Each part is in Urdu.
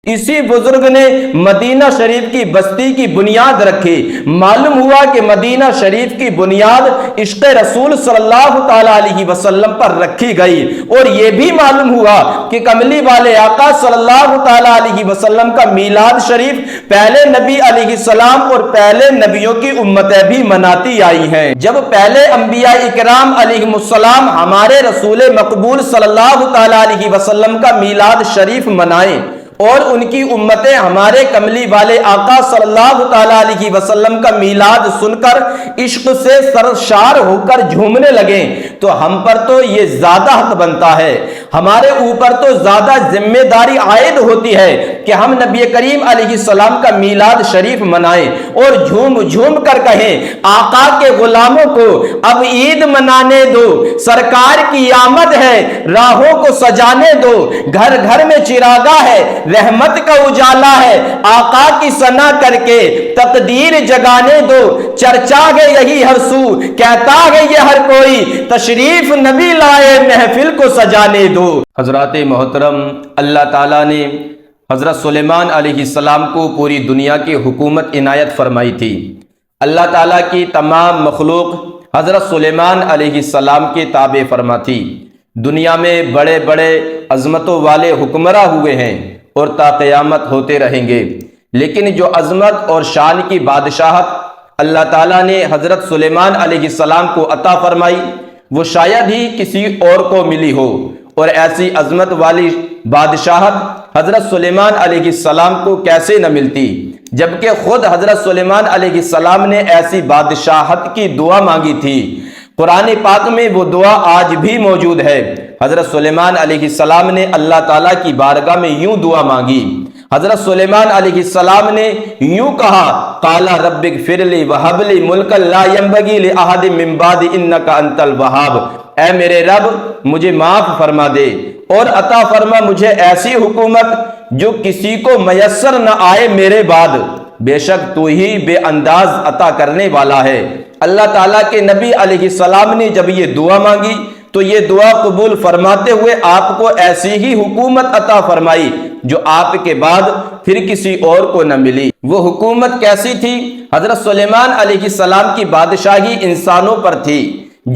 اسی بزرگ نے مدینہ شریف کی بستی کی بنیاد رکھی۔ معلوم ہوا کہ مدینہ شریف کی بنیاد عشق رسول صلی اللہ تعالی علیہ وسلم پر رکھی گئی، اور یہ بھی معلوم ہوا کہ کملی والے آقا صلی اللہ تعالی علیہ وسلم کا میلاد شریف پہلے نبی علیہ السلام اور پہلے نبیوں کی امتیں بھی مناتی آئی ہیں۔ جب پہلے انبیاء اکرام علیہم السلام ہمارے رسول مقبول صلی اللہ تعالی علیہ وسلم کا میلاد شریف منائیں اور ان کی امتیں ہمارے کملی والے آقا صلی اللہ تعالی علیہ وسلم کا میلاد سن کر عشق سے سرشار ہو کر جھومنے لگیں، تو ہم پر تو یہ زیادہ حق بنتا ہے، ہمارے اوپر تو زیادہ ذمہ داری عائد ہوتی ہے کہ ہم نبی کریم علیہ السلام کا میلاد شریف منائیں اور جھوم جھوم کر کہیں آقا کے غلاموں کو اب عید منانے دو، سرکار کی آمد ہے راہوں کو سجانے دو، گھر گھر میں چراغاں ہے رحمت کا اجالا ہے، آقا کی ثنا کر کے تقدیر جگانے دو، چرچا ہے یہی ہر سو کہتا ہے یہ ہر کوئی تشریف نبی لائے محفل کو سجانے دو۔ حضرات محترم، اللہ تعالیٰ نے حضرت سلیمان علیہ السلام کو پوری دنیا کی حکومت عنایت فرمائی تھی۔ اللہ تعالیٰ کی تمام مخلوق حضرت سلیمان علیہ السلام کے تابع فرما تھی۔ دنیا میں بڑے بڑے عظمتوں والے حکمراں ہوئے ہیں اور تا قیامت ہوتے رہیں گے، لیکن جو عظمت اور شان کی بادشاہت اللہ تعالیٰ نے حضرت سلیمان علیہ السلام کو عطا فرمائی وہ شاید ہی کسی اور کو ملی ہو، اور ایسی عظمت والی بادشاہت حضرت سلیمان علیہ السلام کو کیسے نہ ملتی، جبکہ خود حضرت سلیمان علیہ السلام نے ایسی بادشاہت کی دعا مانگی تھی۔ قرآن پاک میں وہ دعا آج بھی موجود ہے۔ حضرت سلیمان علیہ السلام نے اللہ تعالیٰ کی بارگاہ میں یوں دعا مانگی۔ حضرت سلیمان علیہ السلام نے یوں کہا قال رب اغفر لی وہب لی ملکا لا ينبغی لأحد من بعد انک انت الوہاب، اے میرے رب مجھے معاف فرما دے اور عطا فرما مجھے ایسی حکومت جو کسی کو میسر نہ آئے میرے بعد، بے شک تو ہی بے انداز عطا کرنے والا ہے۔ اللہ تعالیٰ کے نبی علیہ السلام نے جب یہ دعا مانگی تو یہ دعا قبول فرماتے ہوئے آپ کو ایسی ہی حکومت عطا فرمائی جو آپ کے بعد پھر کسی اور کو نہ ملی۔ وہ حکومت کیسی تھی؟ حضرت سلیمان علیہ السلام کی بادشاہی انسانوں پر تھی،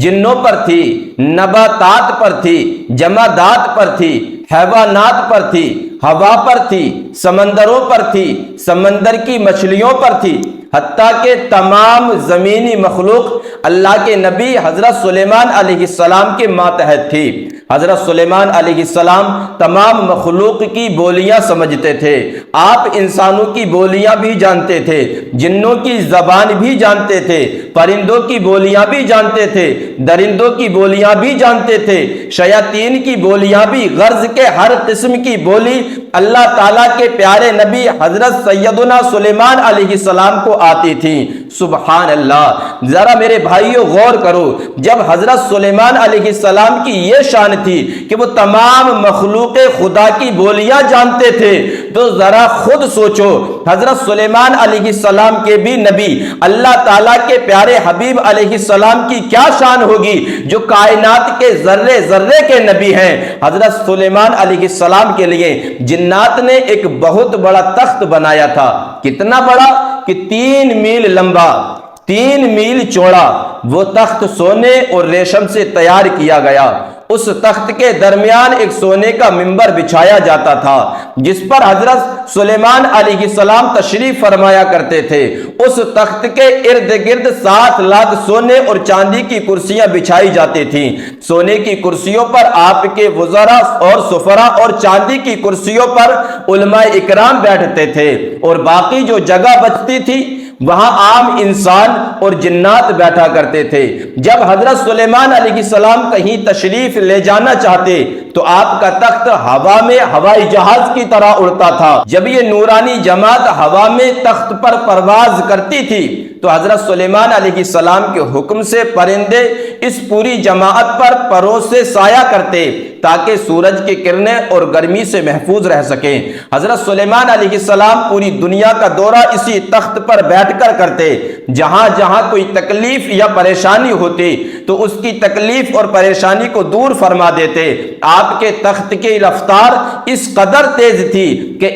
جنوں پر تھی، نباتات پر تھی، جمادات پر تھی، حیوانات پر تھی، ہوا پر تھی، سمندروں پر تھی، سمندر کی مچھلیوں پر تھی، حتیٰ کہ تمام زمینی مخلوق اللہ کے نبی حضرت سلیمان علیہ السلام کے ماتحت تھی۔ حضرت سلیمان علیہ السلام تمام مخلوق کی بولیاں سمجھتے تھے، آپ انسانوں کی بولیاں بھی جانتے تھے، جنوں کی زبان بھی جانتے تھے، پرندوں کی بولیاں بھی جانتے تھے، درندوں کی بولیاں بھی جانتے تھے، شیاطین کی بولیاں بھی، غرض کے ہر قسم کی بولی اللہ تعالیٰ کے پیارے نبی حضرت سیدنا سلیمان علیہ السلام کو آتی تھی۔ سبحان اللہ! ذرا میرے بھائیوں غور کرو، جب حضرت سلیمان علیہ السلام کی یہ شان تھی کہ وہ تمام مخلوق خدا کی بولیاں جانتے تھے، تو ذرا خود سوچو حضرت سلیمان علیہ السلام کے بھی نبی اللہ تعالیٰ کے پیارے حبیب علیہ السلام کی کیا شان ہوگی جو کائنات کے ذرے ذرے کے نبی ہیں۔ حضرت سلیمان علیہ السلام کے لیے جنات نے ایک بہت بڑا تخت بنایا تھا، کتنا بڑا کہ 3 میل لمبا، 3 میل چوڑا۔ وہ تخت سونے اور ریشم سے تیار کیا گیا۔ اس تخت کے درمیان ایک سونے کا منبر بچھایا جاتا تھا جس پر حضرت سلیمان علیہ السلام تشریف فرمایا کرتے تھے۔ اس تخت کے ارد گرد 7 لاکھ سونے اور چاندی کی کرسیاں بچھائی جاتی تھیں۔ سونے کی کرسیوں پر آپ کے وزراء اور سفراء اور چاندی کی کرسیوں پر علماء اکرام بیٹھتے تھے، اور باقی جو جگہ بچتی تھی وہاں عام انسان اور جنات بیٹھا کرتے تھے۔ جب حضرت سلیمان علیہ السلام کہیں تشریف لے جانا چاہتے تو آپ کا تخت ہوا میں ہوائی جہاز کی طرح اڑتا تھا۔ جب یہ نورانی جماعت ہوا میں تخت پر پرواز کرتی تھی تو حضرت سلیمان علیہ السلام کے حکم سے پرندے اس پوری جماعت پر پروں سے سایہ کرتے تاکہ سورج کی کرنیں اور گرمی سے محفوظ رہ سکیں۔ حضرت سلیمان علیہ السلام پوری دنیا کا دورہ اسی تخت پر بیٹھ کر کرتے، جہاں جہاں کوئی تکلیف یا پریشانی ہوتی تو اس کی تکلیف اور پریشانی کو دور فرما دیتے۔ آپ کے تخت کی رفتار اس قدر تیز تھی کہ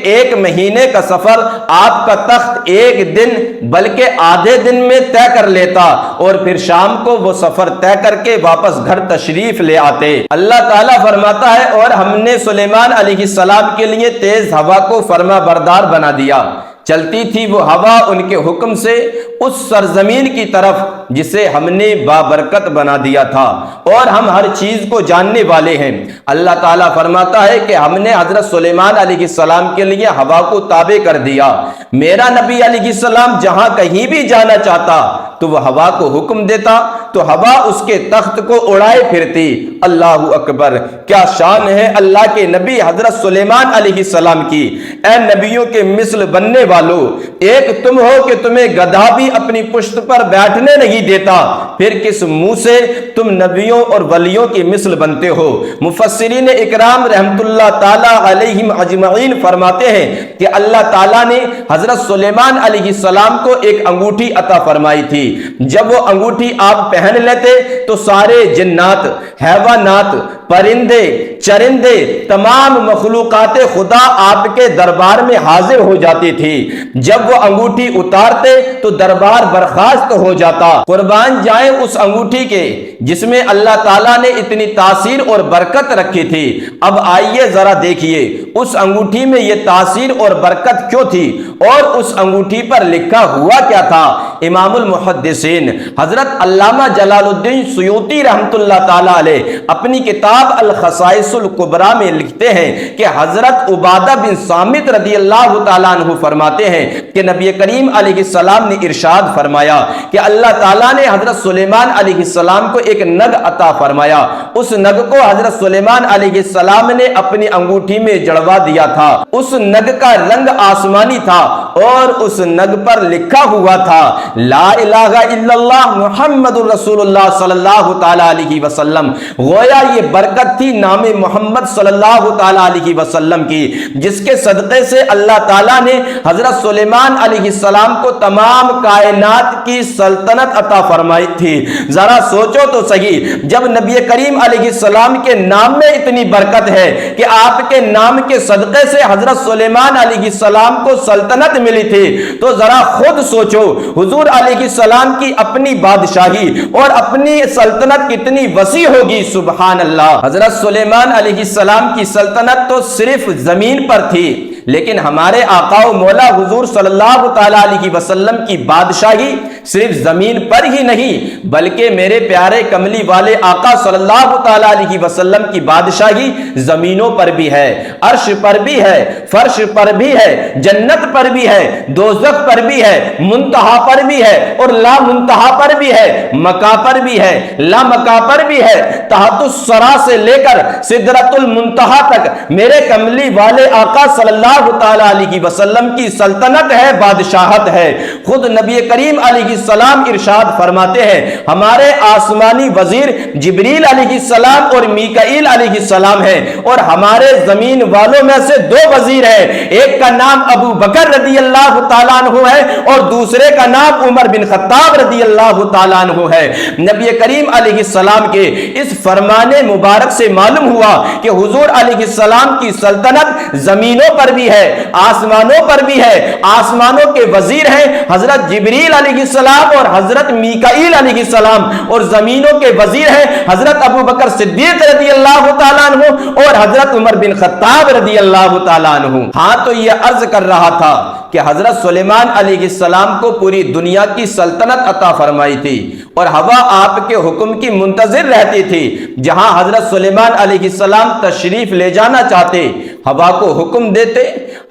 ایک مہینے کا سفر آپ کا تخت ایک دن بلکہ آدھے دن میں طے کر لیتا، اور پھر شام کو وہ سفر طے کر کے واپس گھر تشریف لے آتے۔ اللہ تعالیٰ فرماتا ہے اور ہم نے سلیمان علیہ السلام کے لیے تیز ہوا کو فرما بردار بنا دیا، چلتی تھی وہ ہوا ان کے حکم سے اس سرزمین کی طرف جسے ہم نے بابرکت بنا دیا تھا، اور ہم ہر چیز کو جاننے والے ہیں۔ اللہ تعالیٰ فرماتا ہے کہ ہم نے حضرت سلیمان علیہ السلام کے لیے ہوا کو تابع کر دیا۔ میرا نبی علیہ السلام جہاں کہیں بھی جانا چاہتا تو وہ ہوا کو حکم دیتا تو ہوا اس کے تخت کو اڑائے پھرتی۔ اللہ اکبر! کیا شان ہے اللہ کے نبی حضرت سلیمان علیہ السلام کی۔ اے نبیوں کے مثل بننے والو، ایک تم ہو کہ تمہیں گدھا بھی اپنی پشت پر بیٹھنے نہیں دیتا، پھر کس منہ سے تم نبیوں اور ولیوں کی مثل بنتے ہو؟ مفسرین اکرام رحمت اللہ تعالی علیہم اجمعین فرماتے ہیں کہ اللہ تعالیٰ نے حضرت سلیمان علیہ السلام کو ایک انگوٹھی عطا فرمائی تھی۔ جب وہ انگوٹھی آپ پہن لیتے تو سارے جنات، حیوانات، پرندے، چرندے، تمام مخلوقات خدا آپ کے دربار میں حاضر ہو جاتی تھی۔ جب وہ انگوٹھی اتارتے تو دربار برخاست ہو جاتا۔ قربان جائیں اس انگوٹھی کے جس میں اللہ تعالیٰ نے اتنی تاثیر اور برکت رکھی تھی۔ اب آئیے ذرا دیکھیے اس انگوٹھی میں یہ تاثیر اور برکت کیوں تھی، اور اس انگوٹھی پر لکھا ہوا کیا تھا۔ امام المحدثین حضرت علامہ جلال الدین سیوطی رحمت اللہ تعالی علیہ اپنی کتاب الخصائص الکبریٰ میں لکھتے ہیں کہ حضرت عبادہ بن صامت رضی اللہ تعالیٰ عنہ فرماتے ہیں کہ نبی کریم علیہ السلام نے ارشاد فرمایا کہ اللہ تعالیٰ نے حضرت سلیمان علیہ السلام کو ایک نگ عطا فرمایا۔ اس نگ کو حضرت سلیمان علیہ السلام نے اپنی انگوٹھی میں جڑوا دیا تھا۔ اس نگ کا رنگ آسمانی تھا اور اس نگ پر لکھا ہوا تھا لا الہ الا اللہ محمد رسول اللہ صلی اللہ تعالی علیہ وسلم۔ گویا یہ برکت تھی نام محمد صلی اللہ تعالی علیہ وسلم کی، جس کے صدقے سے اللہ تعالیٰ نے حضرت سلیمان علیہ السلام کو تمام کائنات کی سلطنت عطا فرمائی تھی۔ ذرا سوچو تو صحیح، جب نبی کریم علیہ السلام کے نام میں اتنی برکت ہے کہ آپ کے نام کے صدقے سے حضرت سلیمان علیہ السلام کو سلطنت ملی تھی، تو ذرا خود سوچو حضور علیہ السلام کی اپنی بادشاہی اور اپنی سلطنت کتنی وسیع ہوگی۔ سبحان اللہ! حضرت سلیمان علیہ السلام کی سلطنت تو صرف زمین پر تھی، لیکن ہمارے آقا و مولا حضور صلی اللہ تعالی علیہ وسلم کی بادشاہی صرف زمین پر ہی نہیں بلکہ میرے پیارے کملی والے آقا صلی اللہ تعالی علیہ وسلم کی بادشاہی زمینوں پر بھی ہے، عرش پر بھی ہے، فرش پر بھی ہے، جنت پر بھی ہے، دوزخ پر بھی ہے، منتہا پر بھی ہے اور لا منتہا پر بھی ہے، مکا پر بھی ہے، لا مکا پر بھی ہے، تحت الثری سے لے کر سدرۃ المنتہا تک میرے کملی والے آقا صلی اللہ تعالی علیہ وسلم کی سلطنت ہے، بادشاہت ہے۔ خود نبی کریم علیہ السلام ارشاد فرماتے ہیں ہمارے آسمانی وزیر جبریل علیہ السلام اور میکائیل علیہ السلام ہیں، اور ہمارے زمین والوں میں سے دو وزیر ہیں، ایک کا نام ابو بکر رضی اللہ تعالیٰ عنہ ہے اور دوسرے کا نام عمر بن خطاب رضی اللہ تعالیٰ عنہ ہے۔ نبی کریم علیہ السلام کے اس فرمان مبارک سے معلوم ہوا کہ حضور علیہ السلام کی سلطنت زمینوں پر بھی ہے، آسمانوں پر بھی ہے۔ آسمانوں کے وزیر ہیں حضرت جبریل علیہ السلام اور حضرت میکائیل علیہ السلام، اور زمینوں کے وزیر ہیں حضرت ابو بکر صدیق رضی اللہ تعالیٰ عنہ اور حضرت عمر بن خطاب رضی اللہ تعالیٰ عنہ۔ ہاں تو یہ عرض کر رہا تھا کہ حضرت سلیمان علیہ السلام کو پوری دنیا کی سلطنت عطا فرمائی تھی اور ہوا آپ کے حکم کی منتظر رہتی تھی۔ جہاں حضرت سلیمان علیہ السلام تشریف لے جانا چاہتے ہوا کو حکم دیتے،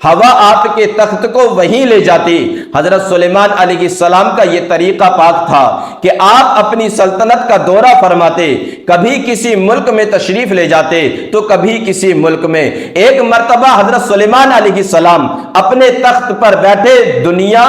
ہوا آپ کے تخت کو وہیں لے جاتی۔ حضرت سلیمان علیہ السلام کا یہ طریقہ پاک تھا کہ آپ اپنی سلطنت کا دورہ فرماتے، کبھی کسی ملک میں تشریف لے جاتے تو کبھی کسی ملک میں۔ ایک مرتبہ حضرت سلیمان علیہ السلام اپنے تخت پر بیٹھے دنیا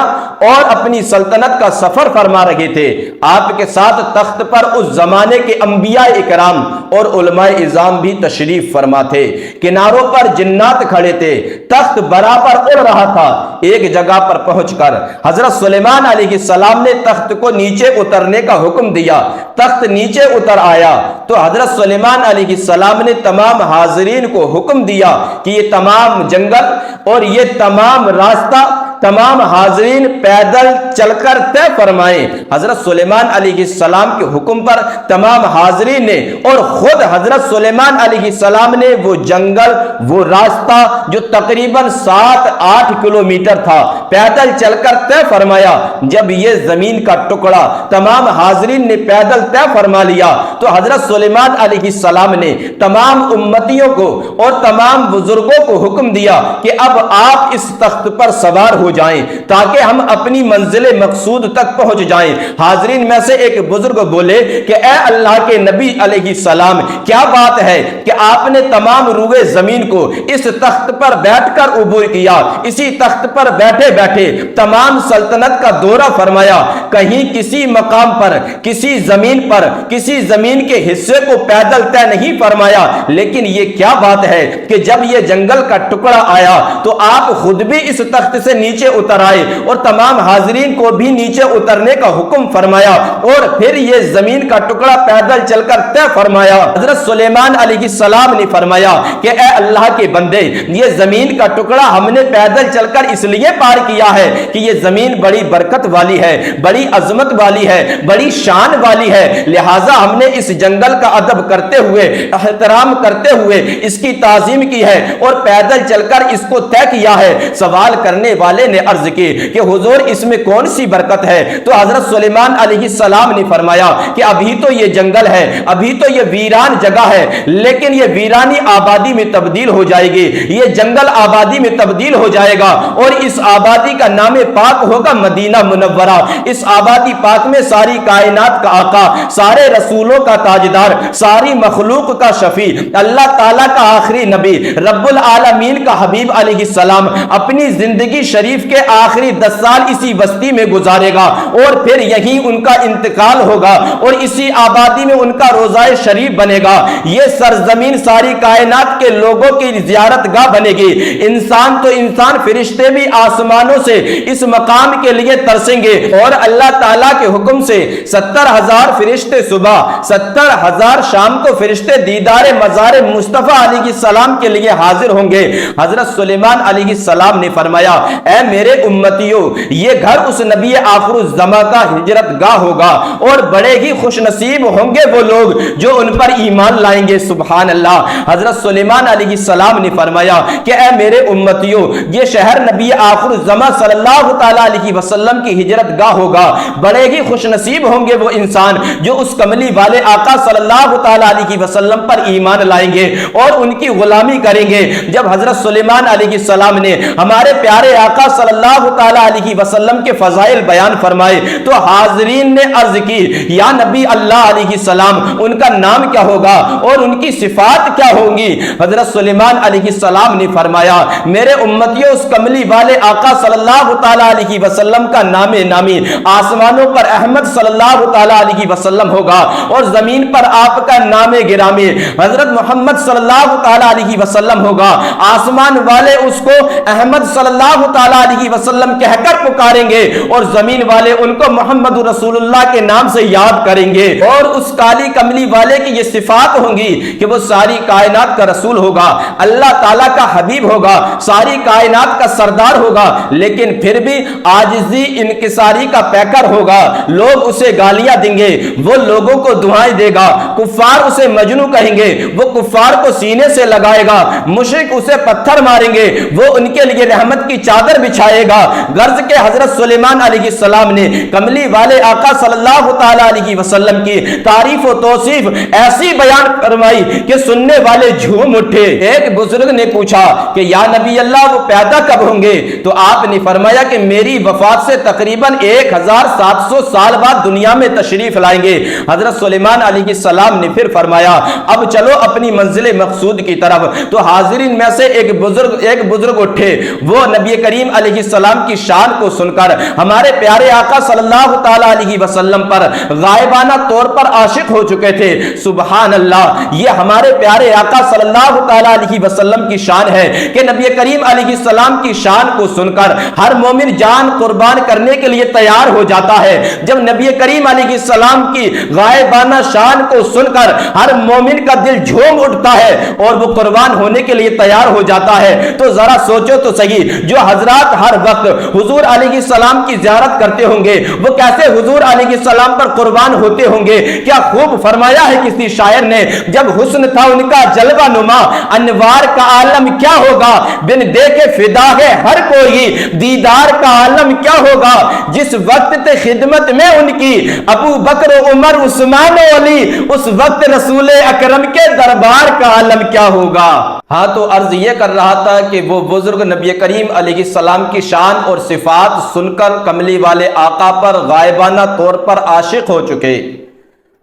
اور اپنی سلطنت کا سفر فرما رہے تھے۔ آپ کے ساتھ تخت پر اس زمانے کے انبیاء اکرام اور علماء اعظام بھی تشریف فرما تھے۔ کناروں پر جنات کھڑے تھے، تخت برابر اڑ رہا تھا۔ ایک جگہ پر پہنچ کر حضرت سلیمان علیہ السلام نے تخت کو نیچے اترنے کا حکم دیا۔ تخت نیچے اتر آیا تو حضرت سلیمان علیہ السلام نے تمام حاضرین کو حکم دیا کہ یہ تمام جنگل اور یہ تمام راستہ تمام حاضرین پیدل چل کر طے فرمائیں۔ حضرت سلیمان علیہ السلام کے حکم پر تمام حاضرین نے اور خود حضرت سلیمان علیہ السلام نے وہ جنگل، وہ راستہ جو تقریباً 7-8 کلومیٹر تھا، پیدل چل کر طے فرمایا۔ جب یہ زمین کا ٹکڑا تمام حاضرین نے پیدل طے فرما لیا تو حضرت سلیمان علیہ السلام نے تمام امتیوں کو اور تمام بزرگوں کو حکم دیا کہ اب آپ اس تخت پر سوار ہو جائیں تاکہ ہم اپنی منزل مقصود تک پہنچ جائیں۔ حاضرین میں سے ایک بزرگ بولے کہ اے اللہ کے نبی علیہ السلام، کیا بات ہے کہ آپ نے تمام روئے زمین کو اس تخت پر بیٹھ کر عبور کیا، اسی تخت پر بیٹھے بیٹھے تمام سلطنت کا دورہ فرمایا، کہیں کسی مقام پر، کسی زمین پر، کسی زمین کے حصے کو پیدل طے نہیں فرمایا۔ لیکن یہ کیا بات ہے کہ جب یہ جنگل کا ٹکڑا آیا تو آپ خود بھی اس تخت سے نیچے اتر آئے اور تمام حاضرین کو بھی نیچے اترنے کا حکم فرمایا اور پھر یہ زمین کا ٹکڑا پیدل چل کر طے فرمایا۔ حضرت سلیمان علیہ السلام نے فرمایا کہ اے اللہ کے بندے، یہ زمین کا ٹکڑا ہم نے پیدل چل کر اس لیے پار کیا ہے کہ یہ زمین بڑی برکت والی ہے، بڑی عظمت والی ہے، بڑی شان والی ہے، لہٰذا ہم نے اس جنگل کا ادب کرتے ہوئے، احترام کرتے ہوئے اس کی تعظیم کی ہے اور پیدل چل کر اس کو طے کیا ہے۔ سوال کرنے والے نے عرض کی کہ حضور اس میں کون سی برکت ہے؟ تو حضرت سلیمان علیہ السلام نے فرمایا کہ ابھی تو یہ جنگل ہے، ابھی تو یہ ویران جگہ ہے، لیکن یہ ویرانی آبادی میں تبدیل ہو جائے گی، یہ جنگل آبادی میں تبدیل ہو جائے گا اور اس آبادی کا نام پاک ہوگا مدینہ منورہ۔ اس آبادی پاک میں ساری کائنات کا آقا، سارے رسولوں کا تاجدار، ساری مخلوق کا شفیع، اللہ تعالیٰ کا آخری نبی، رب العالمین کا حبیب علیہ السلام اپنی زندگی شریف کے آخری 10 سال اسی بستی میں گزارے گا اور پھر یہیں ان کا انتقال ہوگا اور اسی آبادی میں ان کا روضہ شریف بنے گا۔ یہ سرزمین ساری کائنات کے لوگوں کی زیارت گاہ بنے گی۔ انسان تو انسان، فرشتے بھی آسمانوں سے اس مقام کے لیے ترسیں گے اور اللہ تعالیٰ کے حکم سے 70,000 فرشتے صبح، 70,000 شام کو فرشتے دیدار مزار مصطفیٰ علیہ السلام کے لیے حاضر ہوں گے۔ حضرت سلیمان علیہ السلام نے فرمایا اے میرے امتیوں، یہ گھر اس نبی آخر الزمان کا ہجرت گاہ ہوگا اور بڑے ہی خوش نصیب ہوں گے وہ لوگ جو ان پر ایمان لائیں گے۔ سبحان اللہ۔ حضرت سلیمان علیہ السلام نے فرمایا کہ اے میرے امتیوں، یہ شہر نبی آخر الزمان صلی اللہ تعالیٰ علیہ وسلم کی ہجرت گاہ ہوگا، بڑے ہی خوش نصیب ہوں گے وہ انسان جو اس کملی والے آقا صلی اللہ تعالیٰ علیہ وسلم پر ایمان لائیں گے اور ان کی غلامی کریں گے۔ جب حضرت سلیمان علیہ السلام نے ہمارے پیارے آقا صلی اللہ تعالیٰ علیہ وسلم کے فضائل بیان فرمائے تو حاضرین نے عرض کی یا نبی اللہ علیہ السلام، ان کا نام کیا ہوگا اور ان کی صفات کیا ہوں گی؟ حضرت سلیمان علیہ السلام نے فرمایا میرے امتیوں، اس کملی والے آقا صلی اللہ تعالیٰ علیہ وسلم کا نام نامی آسمانوں پر احمد صلی اللہ تعالیٰ علیہ وسلم ہوگا اور زمین پر آپ کا نام گرامی حضرت محمد صلی اللہ تعالیٰ علیہ وسلم ہوگا۔ آسمان والے اس کو احمد صلی اللہ تعالیٰ علیہ وسلم کہہ کر پکاریں گے اور زمین والے ان کو محمد رسول اللہ کے نام سے یاد کریں گے اور اس کالی کملی والے کی یہ صفات ہوں گی کہ وہ ساری کائنات کا رسول ہوگا، اللہ تعالیٰ کا حبیب ہوگا، ساری کائنات کا سردار ہوگا، لیکن پھر بھی عاجزی انکساری کا پیکر ہوگا۔ لوگ اسے گالیاں دیں گے، وہ لوگوں کو دعائیں دے گا، کفار اسے مجنوں کہیں گے، وہ کفار کو سینے سے لگائے گا، مشرک اسے پتھر ماریں گے، وہ ان کے لیے رحمت کی چادر بچھائے بچھائے گا۔ غرض کہ حضرت سلیمان علیہ السلام نے کملی والے آقا صلی اللہ تعالی علیہ وسلم کی تعریف و توصیف ایسی بیان فرمائی کہ سننے والے جھوم اٹھے۔ ایک بزرگ نے پوچھا کہ یا نبی اللہ وہ پیدا کب ہوں گے؟ تو آپ نے فرمایا کہ میری وفات سے تقریباً 1700 سال بعد دنیا میں تشریف لائیں گے۔ حضرت سلیمان علیہ السلام نے پھر فرمایا اب چلو اپنی منزل مقصود کی طرف۔ تو حاضرین میں سے ایک بزرگ اٹھے، وہ نبی کریم علیہ السلام کی شان کو سن کر ہمارے پیارے آقا صلی اللہ تعالی علیہ وسلم پر غائبانہ طور پر عاشق ہو چکے تھے۔ سبحان اللہ، یہ ہمارے پیارے آقا صلی اللہ تعالی علیہ وسلم کی شان ہے کہ نبی کریم علیہ السلام کی شان کو سن کر ہر مومن جان قربان کرنے کے لیے تیار ہو جاتا ہے۔ جب نبی کریم علیہ السلام کی غائبانہ شان کو سن کر ہر مومن کا دل جھوم اٹھتا ہے اور وہ قربان ہونے کے لیے تیار ہو جاتا ہے، تو ذرا سوچو تو صحیح، جو حضرات ہر وقت حضور علیہ السلام کی زیارت کرتے ہوں گے وہ کیسے حضور علیہ السلام پر قربان ہوتے ہوں گے۔ کیا خوب فرمایا ہے کسی شاعر نے، جب حسن تھا ان کا جلوہ نما، انوار کا عالم کیا ہوگا، بن دیکھے فدا ہے ہر کوئی، دیدار کا عالم کیا ہوگا، جس وقت تے خدمت میں ان کی ابو بکر عمر عثمان و علی، اس وقت رسول اکرم کے دربار کا عالم کیا ہوگا۔ ہاں تو عرض یہ کر رہا تھا کہ وہ بزرگ نبی کریم علیہ السلام کی شان اور صفات سن کر کملی والے آقا پر غائبانہ طور پر عاشق ہو چکے،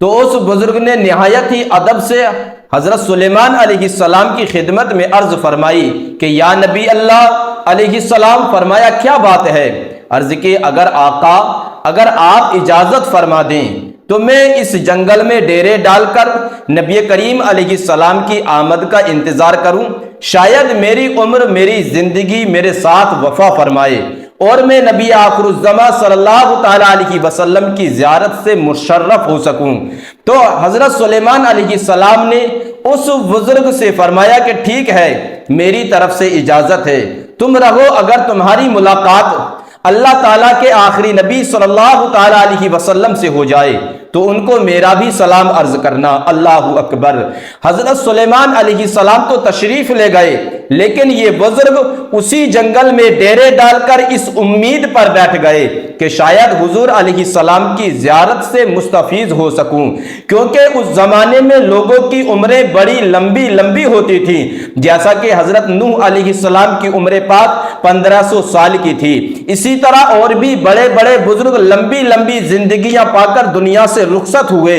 تو اس بزرگ نے نہایت ہی ادب سے حضرت سلیمان علیہ السلام کی خدمت میں عرض فرمائی کہ یا نبی اللہ علیہ السلام، فرمایا کیا بات ہے؟ عرض کی اگر آپ اجازت فرما دیں تو میں اس جنگل میں ڈیرے ڈال کر نبی کریم علیہ السلام کی آمد کا انتظار کروں، شاید میری عمر میری زندگی میرے ساتھ وفا فرمائے اور میں نبی آخر الزمان صلی اللہ تعالی علیہ وسلم کی زیارت سے مشرف ہو سکوں۔ تو حضرت سلیمان علیہ السلام نے اس بزرگ سے فرمایا کہ ٹھیک ہے، میری طرف سے اجازت ہے، تم رہو، اگر تمہاری ملاقات اللہ تعالیٰ کے آخری نبی صلی اللہ تعالی علیہ وسلم سے ہو جائے تو ان کو میرا بھی سلام عرض کرنا۔ اللہ اکبر۔ حضرت سلیمان علیہ السلام تو تشریف لے گئے، لیکن یہ بزرگ اسی جنگل میں ڈیرے ڈال کر اس امید پر بیٹھ گئے کہ شاید حضور علیہ السلام کی زیارت سے مستفیض ہو سکوں، کیونکہ اس زمانے میں لوگوں کی عمریں بڑی لمبی لمبی ہوتی تھی، جیسا کہ حضرت نوح علیہ السلام کی عمر پاک 1500 سال کی تھی۔ اسی طرح اور بھی بڑے بڑے بزرگ لمبی لمبی زندگیاں پا کر دنیا سے رخصت ہوئے۔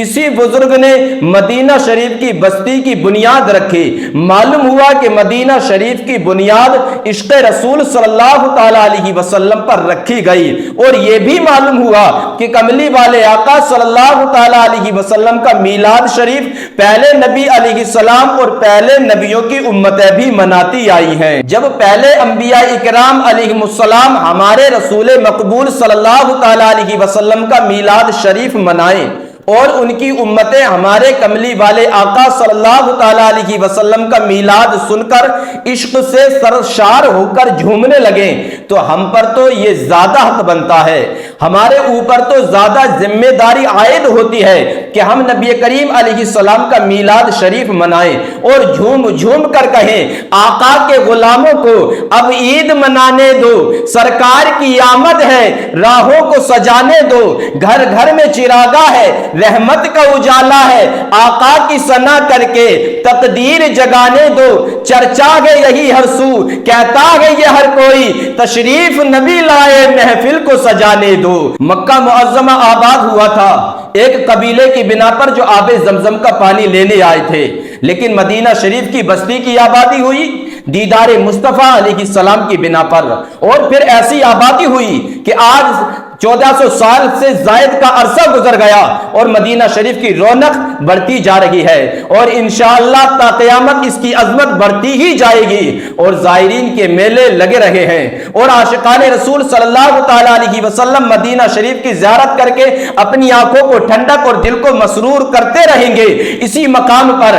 اسی بزرگ نے مدینہ شریف کی بستی کی بنیاد رکھی۔ معلوم ہوا کہ مدینہ شریف کی بنیاد عشق رسول صلی اللہ تعالی علیہ وسلم پر رکھی گئی، اور یہ بھی معلوم ہوا کہ کملی والے آقا صلی اللہ تعالی علیہ وسلم کا میلاد شریف پہلے نبی علیہ السلام اور پہلے نبیوں کی امتیں بھی مناتی آئی ہیں۔ جب پہلے انبیاء اکرام علیہم السلام ہمارے رسول مقبول صلی اللہ تعالی علیہ وسلم کا میلاد شریف منائیں اور ان کی امتیں ہمارے کملی والے آقا صلی اللہ تعالی علیہ وسلم کا میلاد سن کر عشق سے سرشار ہو کر جھومنے لگیں، تو ہم پر تو یہ زیادہ حق بنتا ہے، ہمارے اوپر تو زیادہ ذمہ داری عائد ہوتی ہے کہ ہم نبی کریم علیہ السلام کا میلاد شریف منائیں اور جھوم جھوم کر کہیں آقا کے غلاموں کو اب عید منانے دو، سرکار کی آمد ہے راہوں کو سجانے دو، گھر گھر میں چراغا ہے رحمت کا اجالا ہے، آقا کی ثنا کر کے تقدیر جگانے دو، چرچا ہے یہی ہر سو، کہتا ہے یہ ہر کوئی تشریف نبی لائے محفل کو سجانے دو۔ مکہ معظمہ آباد ہوا تھا ایک قبیلے کی بنا پر جو آب زمزم کا پانی لینے آئے تھے، لیکن مدینہ شریف کی بستی کی آبادی ہوئی دیدار مصطفیٰ علیہ السلام کی بنا پر، اور پھر ایسی آبادی ہوئی کہ آج 1400 سال سے زائد کا عرصہ گزر گیا اور مدینہ شریف کی رونق بڑھتی جا رہی ہے، اور انشاءاللہ تا قیامت اس کی عظمت بڑھتی ہی جائے گی، اور زائرین کے میلے لگے رہے ہیں، اور عاشقان رسول صلی اللہ تعالی علیہ وسلم مدینہ شریف کی زیارت کر کے اپنی آنکھوں کو ٹھنڈک اور دل کو مسرور کرتے رہیں گے۔ اسی مقام پر